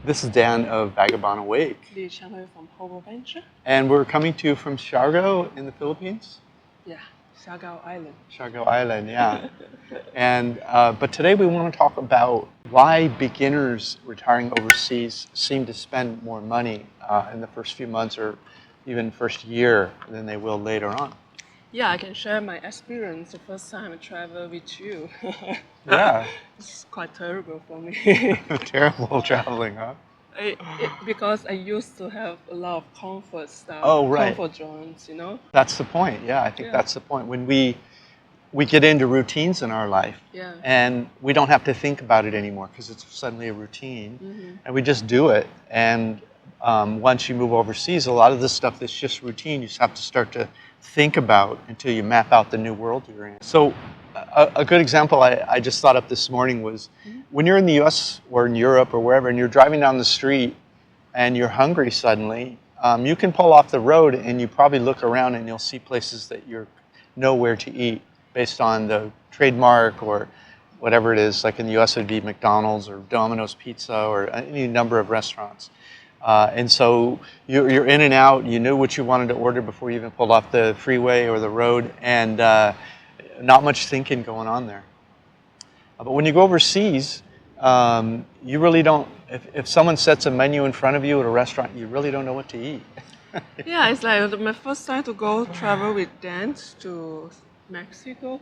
This is Dan of Vagabond Awake. 𝐷𝒍𝒂𝒅 from Hobo Venture. And we're coming to you from 𝐷𝒍𝒂𝒅 in the Philippines? Yeah, 𝒍𝒂𝒅 Island. 𝒍𝒂𝒅 Island, yeah. And, but today we want to talk about why beginners retiring overseas seem to spend more money in the first few months or even first year than they will later on. Yeah, I can share my experience the first time I traveled with you. Yeah. It's quite terrible for me. Terrible traveling, huh? Because I used to have a lot of comfort stuff, comfort zones, you know? That's the point, yeah, I think that's the point. When we get into routines in our life, and we don't have to think about it anymore because it's suddenly a routine, and we just do it. And once you move overseas, a lot of the stuff that's just routine, you just have to start to think about until you map out the new world you're in. So a good example I just thought up this morning was when you're in the US or in Europe or wherever and you're driving down the street and you're hungry suddenly, you can pull off the road and you probably look around and you'll see places that you know where to eat based on the trademark or whatever it is. Like in the US it would be McDonald's or Domino's Pizza or any number of restaurants. And so you're in and out, you knew what you wanted to order before you even pulled off the freeway or the road, and not much thinking going on there. But when you go overseas, you really don't, if someone sets a menu in front of you at a restaurant, you really don't know what to eat. Yeah, it's like my first time to go travel with Dan to Mexico.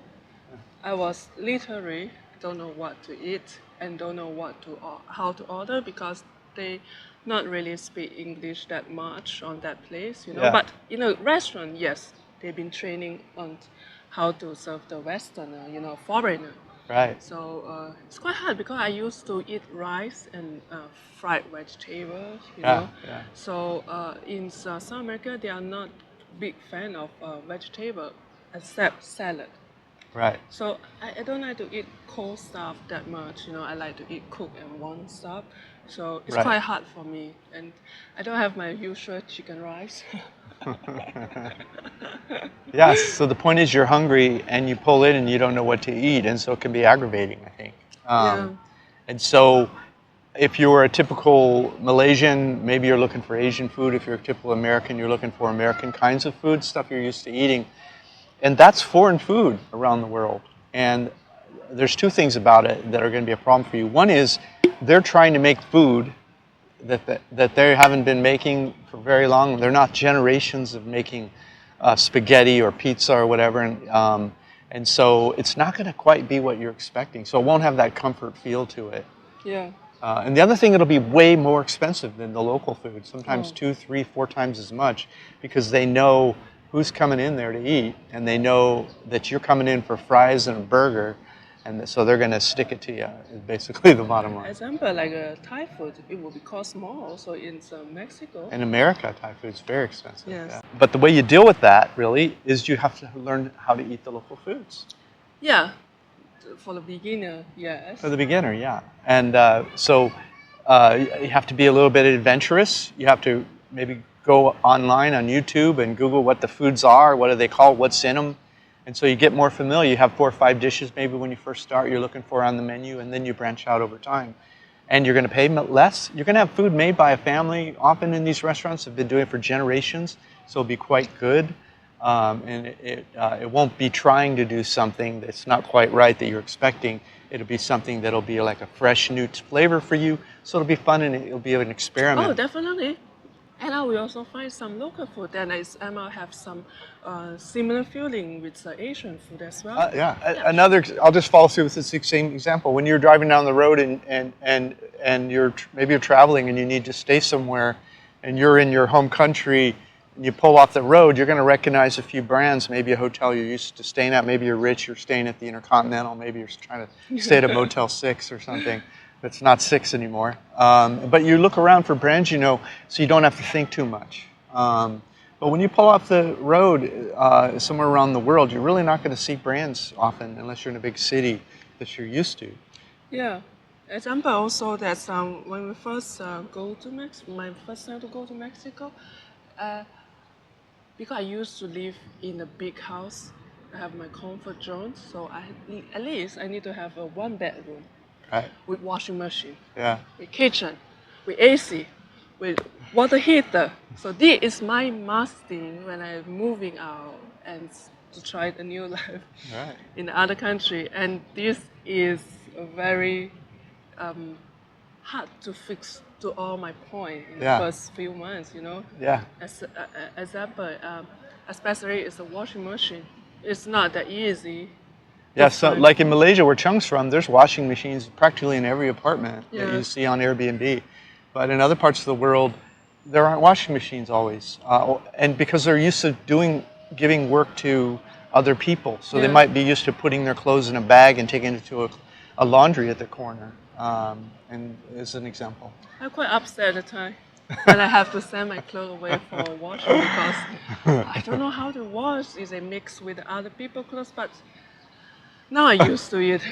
I was literally don't know what to eat and don't know how to order because they not really speak English that much on that place, you know. But you know, restaurant, yes, they've been training on how to serve the Westerner, you know, foreigner. Right. So it's quite hard because I used to eat rice and fried vegetables, you know. So in South America, they are not big fan of vegetable except salad. Right. So I don't like to eat cold stuff that much, you know. I like to eat cooked and warm stuff. So it's quite hard for me, and I don't have my usual chicken rice. Yes, so the point is you're hungry and you pull in and you don't know what to eat, and so it can be aggravating, I think. And so if you're a typical Malaysian, maybe you're looking for Asian food. If you're a typical American, you're looking for American kinds of food, stuff you're used to eating. And that's foreign food around the world. And there's two things about it that are going to be a problem for you. One is they're trying to make food that they haven't been making for very long. They're not generations of making spaghetti or pizza or whatever. And so it's not going to quite be what you're expecting. So it won't have that comfort feel to it. Yeah. And the other thing, it'll be way more expensive than the local food. Sometimes 2, 3, 4 times as much because they know who's coming in there to eat, and they know that you're coming in for fries and a burger, and so they're going to stick it to you, is basically the bottom line. Example, like Thai food, it will cost more also in Mexico. In America, Thai food is very expensive. Yes. Yeah. But the way you deal with that, really, is you have to learn how to eat the local foods. Yeah, for the beginner, yes. For the beginner, yeah. And so you have to be a little bit adventurous. You have to maybe go online on YouTube and Google what the foods are, what do they call, what's in them. And so you get more familiar. You have 4 or 5 dishes maybe when you first start you're looking for on the menu, and then you branch out over time. And you're going to pay less. You're going to have food made by a family. Often in these restaurants have been doing it for generations, so it'll be quite good. And it won't be trying to do something that's not quite right that you're expecting. It'll be something that'll be like a fresh, new flavor for you. So it'll be fun and it'll be an experiment. Oh, definitely. And I will also find some local food, and I might have some similar feeling with the Asian food as well. Another, I'll just follow through with this same example. When you're driving down the road and maybe you're traveling and you need to stay somewhere, and you're in your home country, and you pull off the road, you're going to recognize a few brands, maybe a hotel you're used to staying at. Maybe you're rich, you're staying at the Intercontinental. Maybe you're trying to stay at a Motel 6 or something. It's not 6 anymore. But you look around for brands, you know, so you don't have to think too much. But when you pull off the road somewhere around the world, you're really not going to see brands often unless you're in a big city that you're used to. Yeah. Example also that when we first go to Mexico, my first time to go to Mexico, because I used to live in a big house, I have my comfort zone, so at least I need to have a 1 bedroom. With washing machine, with kitchen. with AC, with water heater. So this is my must thing when I'm moving out and to try the new life Right. in other country. And this is a very hard to fix to all my point in the first few months, you know. Yeah. As example, especially it's a washing machine. It's not that easy. Yeah, so like in Malaysia, where Chung's from, there's washing machines practically in every apartment that you see on Airbnb. But in other parts of the world, there aren't washing machines always. And because they're used to giving work to other people. So they might be used to putting their clothes in a bag and taking it to a laundry at the corner. And as an example. I'm quite upset at the time when I have to send my clothes away for washing because I don't know how to wash. Is it mixed with other people's clothes? But now I'm used to it.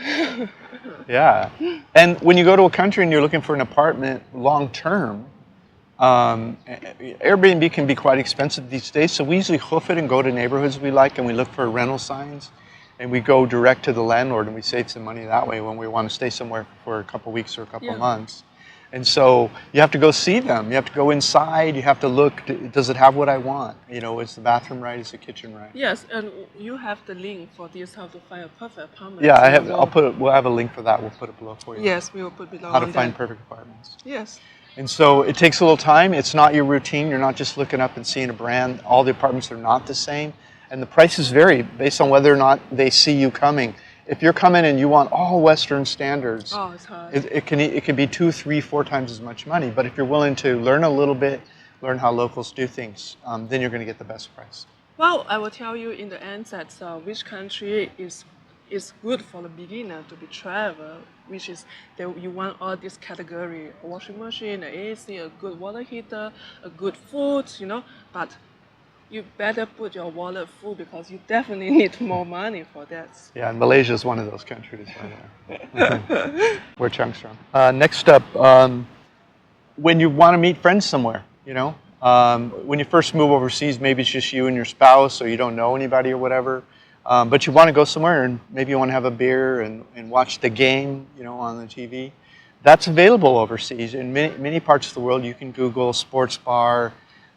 Yeah. And when you go to a country and you're looking for an apartment long term, Airbnb can be quite expensive these days. So we usually hoof it and go to neighborhoods we like and we look for rental signs. And we go direct to the landlord and we save some money that way when we want to stay somewhere for a couple of weeks or a couple of months. And so you have to go see them. You have to go inside. You have to look. Does it have what I want? You know, is the bathroom right? Is the kitchen right? Yes, and you have the link for this, how to find a perfect apartment. Yeah, I have. We'll have a link for that. We'll put it below for you. Yes, we will put below. How to find perfect apartments. Yes. And so it takes a little time. It's not your routine. You're not just looking up and seeing a brand. All the apartments are not the same. And the prices vary based on whether or not they see you coming. If you're coming and you want all Western standards, it's hard. It can be 2, 3, 4 times as much money. But if you're willing to learn a little bit, learn how locals do things, then you're going to get the best price. Well, I will tell you in the end that which country is good for the beginner to be travel, which is that you want all this category: a washing machine, an AC, a good water heater, a good food, you know. But you better put your wallet full because you definitely need more money for that. Yeah, and Malaysia is one of those countries. Where Chung's from. Next up, when you want to meet friends somewhere, you know, when you first move overseas, maybe it's just you and your spouse, or you don't know anybody or whatever. But you want to go somewhere and maybe you want to have a beer and watch the game, you know, on the TV. That's available overseas. In many parts of the world, you can Google sports bar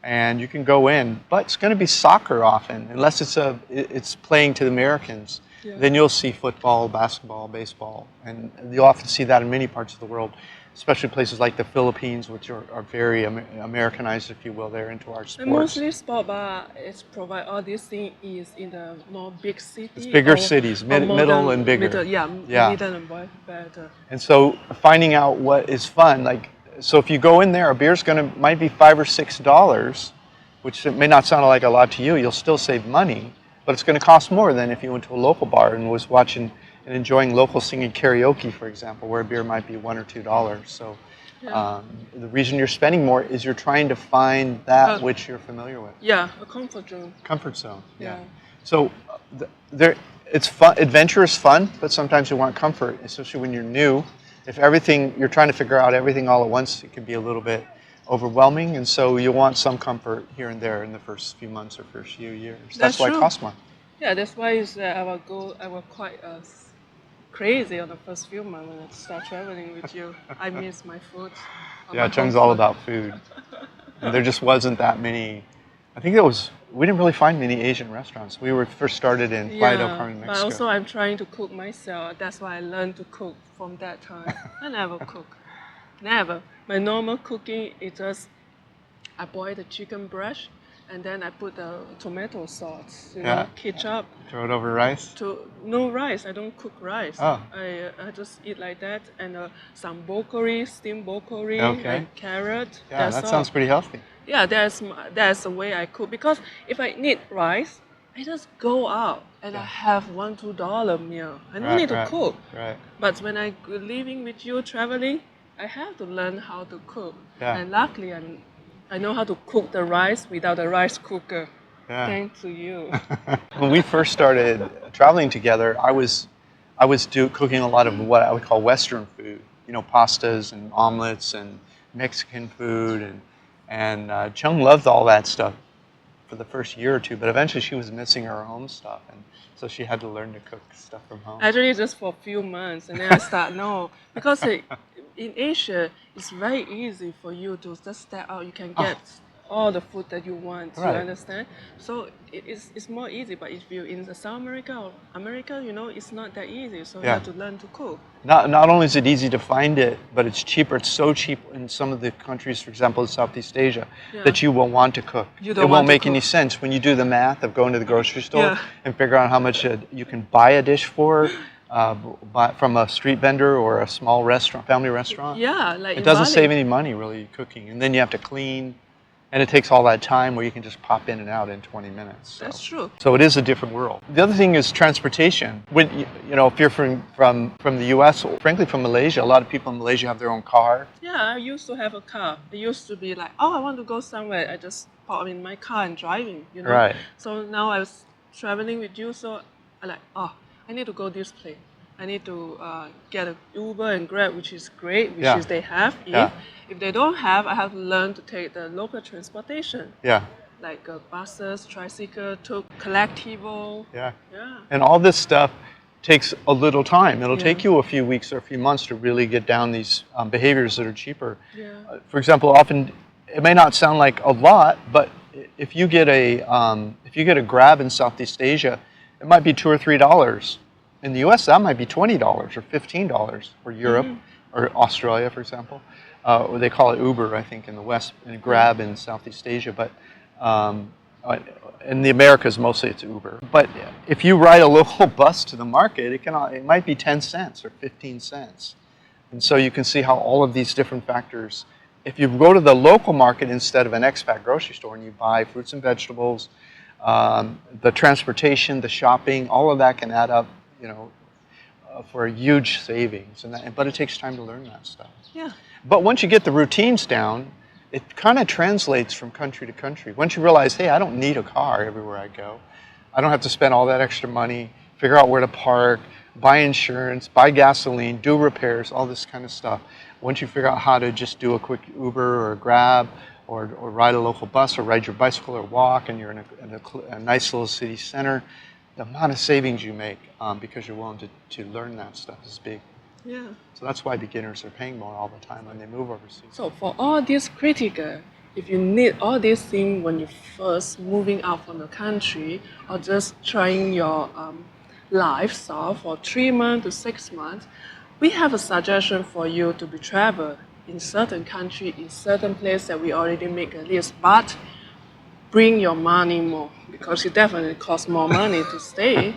and you can go in, but it's going to be soccer often, unless it's playing to the Americans. Yeah. Then you'll see football, basketball, baseball, and you'll often see that in many parts of the world, especially places like the Philippines, which are very Americanized, if you will. They're into our sports. And mostly sport bar provide all these things is in the more big cities. It's bigger cities, middle and bigger. Middle and better. And so finding out what is fun, like, so if you go in there, a beer's might be $5 or $6, which may not sound like a lot to you. You'll still save money, but it's going to cost more than if you went to a local bar and was watching and enjoying local singing karaoke, for example, where a beer might be $1 or $2. So the reason you're spending more is you're trying to find that which you're familiar with. Yeah, a comfort zone. Comfort zone. Yeah. So it's fun. Adventure is fun, but sometimes you want comfort, especially when you're new. If you're trying to figure out everything all at once, it can be a little bit overwhelming, and so you want some comfort here and there in the first few months or first few years. That's why it costs more. Yeah, that's why I was quite crazy on the first few months when I start traveling with you. I miss my food. Yeah, Chung's all about food. And there just wasn't that many. I think we didn't really find many Asian restaurants. We were first started in Playa del Carmen, Mexico. But also I'm trying to cook myself. That's why I learned to cook from that time. I never cook. Never. My normal cooking is just I boil the chicken breast and then I put the tomato sauce, ketchup. Throw it over rice? No rice. I don't cook rice. Oh. I just eat like that, and some broccoli, steamed broccoli, and carrot. Yeah, that sounds pretty healthy. Yeah, that's the way I cook, because if I need rice, I just go out and I have $1-2 meal. I don't need to cook. Right. But when I living with you, traveling, I have to learn how to cook. Yeah. And luckily, I know how to cook the rice without a rice cooker. Yeah. Thanks to you. When we first started traveling together, I was cooking a lot of what I would call Western food. You know, pastas and omelets and Mexican food, and Chung loved all that stuff for the first year or two, but eventually she was missing her home stuff, and so she had to learn to cook stuff from home. Actually, just for a few months, and then I start because in Asia, it's very easy for you to just step out. You can get all the food that you want. Right. You understand? So it's more easy. But if you're in South America or America, you know, it's not that easy. So you have to learn to cook. Not only is it easy to find it, but it's cheaper. It's so cheap in some of the countries, for example, in Southeast Asia, that you will want to cook. It won't make any sense when you do the math of going to the grocery store and figure out how much you can buy a dish for from a street vendor or a small restaurant, family restaurant. Yeah, like it doesn't save any money really cooking, and then you have to clean. And it takes all that time where you can just pop in and out in 20 minutes. So. That's true. So it is a different world. The other thing is transportation. When you know, if you're from the U.S. or frankly from Malaysia, a lot of people in Malaysia have their own car. Yeah, I used to have a car. It used to be like, oh, I want to go somewhere. I just pop in my car and driving. You know. Right. So now I was traveling with you, so I like, oh, I need to go this place. I need to get an Uber and Grab, which is great, which is they have. If they don't have, I have to learn to take the local transportation. Yeah. Like buses, tricycle, tuk, collectivo. Yeah. And all this stuff takes a little time. It'll take you a few weeks or a few months to really get down these behaviors that are cheaper. For example, often it may not sound like a lot, but if you get a Grab in Southeast Asia, it might be $2 or $3. In the U.S., that might be $20 or $15 for Europe or Australia, for example. Or they call it Uber, I think, in the West, and Grab in Southeast Asia. But in the Americas, mostly it's Uber. But if you ride a local bus to the market, it might be 10 cents or 15 cents. And so you can see how all of these different factors, if you go to the local market instead of an expat grocery store and you buy fruits and vegetables, the transportation, the shopping, all of that can add up, you know, for a huge savings. But it takes time to learn that stuff. Yeah. But once you get the routines down, it kind of translates from country to country. Once you realize, hey, I don't need a car everywhere I go. I don't have to spend all that extra money, figure out where to park, buy insurance, buy gasoline, do repairs, all this kind of stuff. Once you figure out how to just do a quick Uber or Grab or ride a local bus or ride your bicycle or walk and you're in a nice little city center, the amount of savings you make because you're willing to learn that stuff is big. Yeah. So that's why beginners are paying more all the time when they move overseas. So for all this critical, if you need all these things when you're first moving out from the country or just trying your lifestyle for 3 months to 6 months, we have a suggestion for you to be travel in certain country, in certain place that we already make a list, but bring your money more because it definitely costs more money to stay.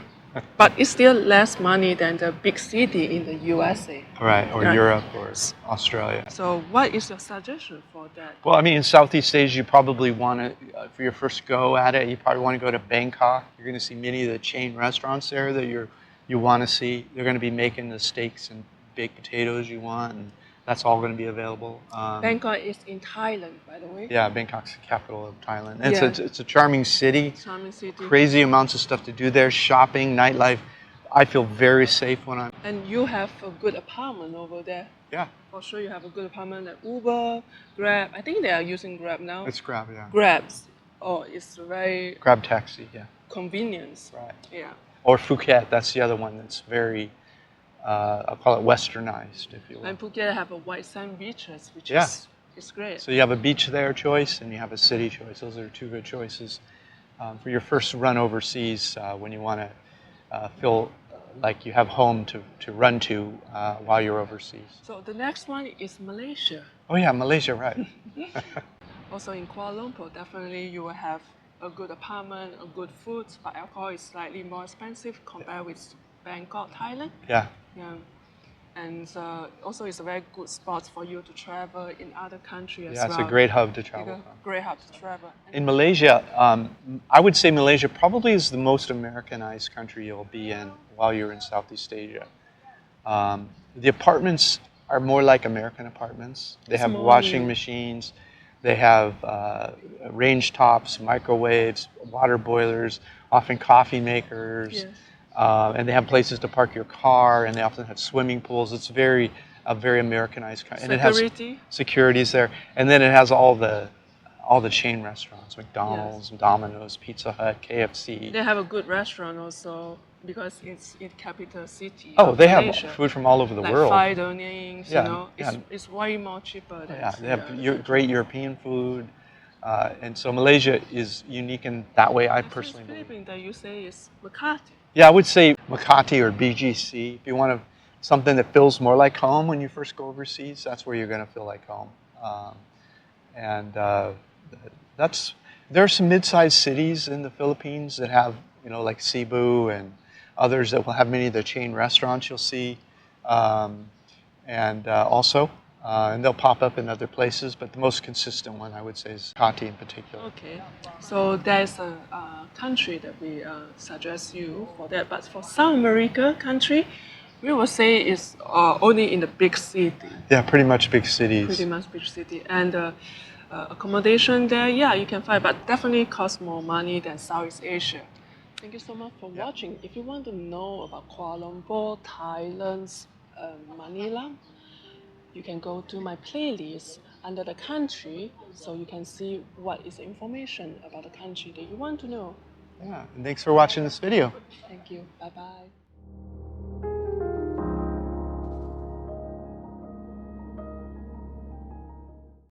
But it's still less money than the big city in the USA. Right, or Europe or Australia. So what is your suggestion for that? Well, I mean, in Southeast Asia, you probably want to, for your first go at it, you probably want to go to Bangkok. You're going to see many of the chain restaurants there that you want to see. They're going to be making the steaks and baked potatoes you want, and that's all going to be available. Bangkok is in Thailand, by the way. Yeah, Bangkok's the capital of Thailand. And it's a charming city. Charming city. Crazy amounts of stuff to do there. Shopping, nightlife. I feel very safe when I'm... And you have a good apartment over there. Yeah. For sure you have a good apartment like Uber, Grab. I think they are using Grab now. It's Grab, yeah. Grabs. Oh, it's very... Grab taxi, yeah. Convenience. Right. Yeah. Or Phuket, that's the other one that's very... I'll call it westernized, if you will. And Phuket have a white sand beaches, which is great. So you have a beach there choice, and you have a city choice. Those are two good choices for your first run overseas when you want to feel like you have home to run to while you're overseas. So the next one is Malaysia. Oh yeah, Malaysia, right. Also in Kuala Lumpur, definitely you will have a good apartment, a good food, but alcohol is slightly more expensive compared with Bangkok, Thailand. Yeah. Yeah. And also it's a very good spot for you to travel in other countries as well. Yeah, it's a great hub to travel from. Great hub to travel. In Malaysia, I would say Malaysia probably is the most Americanized country you'll be in while you're in Southeast Asia. The apartments are more like American apartments. They have washing machines, they have range tops, microwaves, water boilers, often coffee makers. Yes. And they have places to park your car, and they often have swimming pools. It's a very Americanized country. And it has securities there, and then it has all the chain restaurants: McDonald's, Domino's, Pizza Hut, KFC. They have a good restaurant also. because it's in capital city. Oh, they have Malaysia. food from all over the like world. Fried onions, Yeah, you know, yeah. it's way more cheaper than They have great European food. And so Malaysia is unique in that way, I personally believe. Philippines that you say is 𝐕𝐂𝐕. Yeah, I would say 𝐕𝐂𝐕 or BGC. If you want something that feels more like home when you first go overseas, that's where you're going to feel like home. There are some mid-sized cities in the Philippines that have, you know, like Cebu and others that will have many of the chain restaurants you'll see. And they'll pop up in other places, but the most consistent one I would say is 𝐕𝐂𝐕 in particular. Okay, so there's a country that we suggest you for that, but for South America country, we will say it's only in the big city. Yeah, pretty much big cities. Pretty much big city, and accommodation there, yeah, you can find, but definitely costs more money than Southeast Asia. Thank you so much for watching. If you want to know about Kuala Lumpur, Thailand, Manila, you can go to my playlist under the country, so you can see what is the information about the country that you want to know. Yeah, and thanks for watching this video. Thank you. Bye-bye.